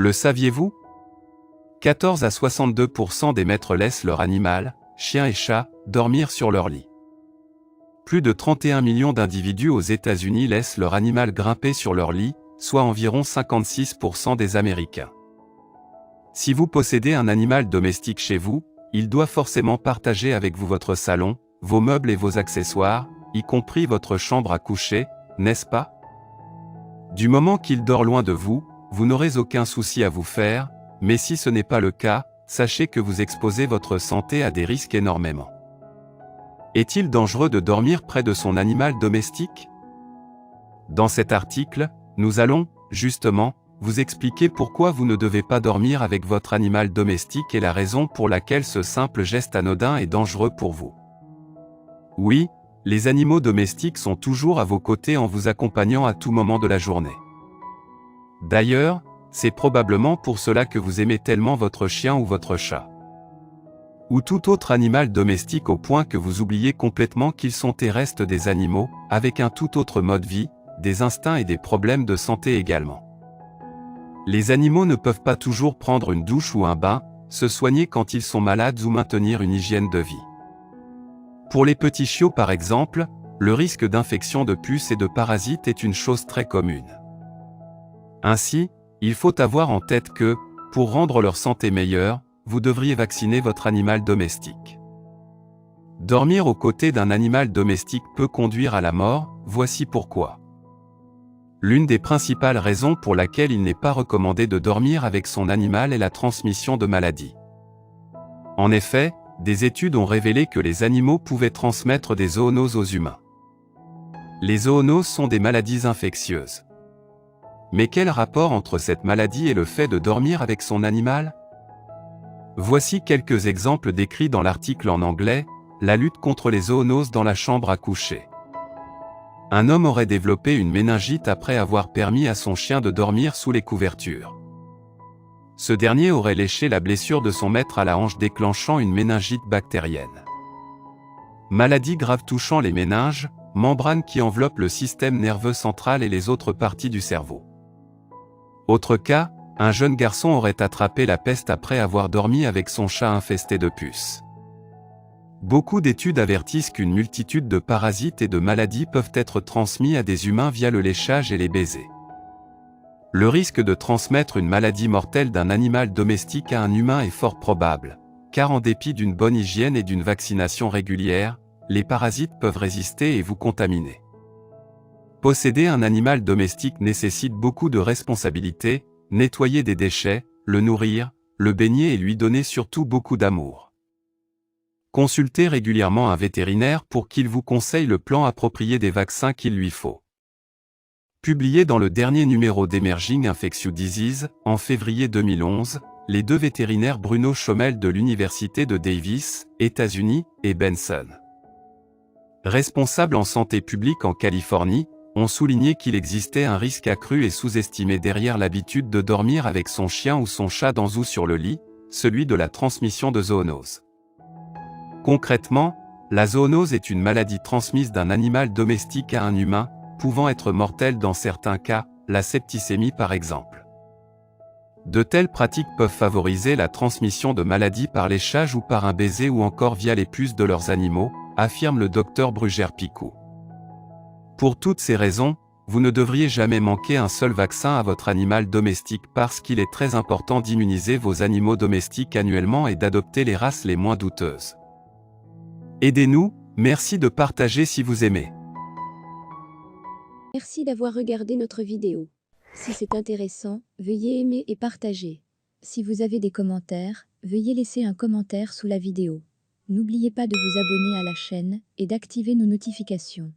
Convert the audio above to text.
Le saviez-vous? 14 à 62% des maîtres laissent leur animal, chien et chat, dormir sur leur lit. Plus de 31 millions d'individus aux États-Unis laissent leur animal grimper sur leur lit, soit environ 56% des Américains. Si vous possédez un animal domestique chez vous, il doit forcément partager avec vous votre salon, vos meubles et vos accessoires, y compris votre chambre à coucher, n'est-ce pas? Du moment qu'il dort loin de vous, vous n'aurez aucun souci à vous faire, mais si ce n'est pas le cas, sachez que vous exposez votre santé à des risques énormément. Est-il dangereux de dormir près de son animal domestique? Dans cet article, nous allons, justement, vous expliquer pourquoi vous ne devez pas dormir avec votre animal domestique et la raison pour laquelle ce simple geste anodin est dangereux pour vous. Oui, les animaux domestiques sont toujours à vos côtés en vous accompagnant à tout moment de la journée. D'ailleurs, c'est probablement pour cela que vous aimez tellement votre chien ou votre chat. Ou tout autre animal domestique au point que vous oubliez complètement qu'ils sont et restent des animaux, avec un tout autre mode de vie, des instincts et des problèmes de santé également. Les animaux ne peuvent pas toujours prendre une douche ou un bain, se soigner quand ils sont malades ou maintenir une hygiène de vie. Pour les petits chiots par exemple, le risque d'infection de puces et de parasites est une chose très commune. Ainsi, il faut avoir en tête que, pour rendre leur santé meilleure, vous devriez vacciner votre animal domestique. Dormir aux côtés d'un animal domestique peut conduire à la mort, voici pourquoi. L'une des principales raisons pour laquelle il n'est pas recommandé de dormir avec son animal est la transmission de maladies. En effet, des études ont révélé que les animaux pouvaient transmettre des zoonoses aux humains. Les zoonoses sont des maladies infectieuses. Mais quel rapport entre cette maladie et le fait de dormir avec son animal? Voici quelques exemples décrits dans l'article en anglais, La lutte contre les zoonoses dans la chambre à coucher. Un homme aurait développé une méningite après avoir permis à son chien de dormir sous les couvertures. Ce dernier aurait léché la blessure de son maître à la hanche déclenchant une méningite bactérienne. Maladie grave touchant les méninges, membrane qui enveloppe le système nerveux central et les autres parties du cerveau. Autre cas, un jeune garçon aurait attrapé la peste après avoir dormi avec son chat infesté de puces. Beaucoup d'études avertissent qu'une multitude de parasites et de maladies peuvent être transmis à des humains via le léchage et les baisers. Le risque de transmettre une maladie mortelle d'un animal domestique à un humain est fort probable, car en dépit d'une bonne hygiène et d'une vaccination régulière, les parasites peuvent résister et vous contaminer. Posséder un animal domestique nécessite beaucoup de responsabilités, nettoyer des déchets, le nourrir, le baigner et lui donner surtout beaucoup d'amour. Consultez régulièrement un vétérinaire pour qu'il vous conseille le plan approprié des vaccins qu'il lui faut. Publié dans le dernier numéro d'Emerging Infectious Diseases, en février 2011, les deux vétérinaires Bruno Schommel de l'Université de Davis, États-Unis, et Benson, responsable en santé publique en Californie, ont souligné qu'il existait un risque accru et sous-estimé derrière l'habitude de dormir avec son chien ou son chat dans ou sur le lit, celui de la transmission de zoonoses. Concrètement, la zoonose est une maladie transmise d'un animal domestique à un humain, pouvant être mortelle dans certains cas, la septicémie par exemple. De telles pratiques peuvent favoriser la transmission de maladies par léchage ou par un baiser ou encore via les puces de leurs animaux, affirme le Dr Brugère-Picot. Pour toutes ces raisons, vous ne devriez jamais manquer un seul vaccin à votre animal domestique parce qu'il est très important d'immuniser vos animaux domestiques annuellement et d'adopter les races les moins douteuses. Aidez-nous, merci de partager si vous aimez. Merci d'avoir regardé notre vidéo. Si c'est intéressant, veuillez aimer et partager. Si vous avez des commentaires, veuillez laisser un commentaire sous la vidéo. N'oubliez pas de vous abonner à la chaîne et d'activer nos notifications.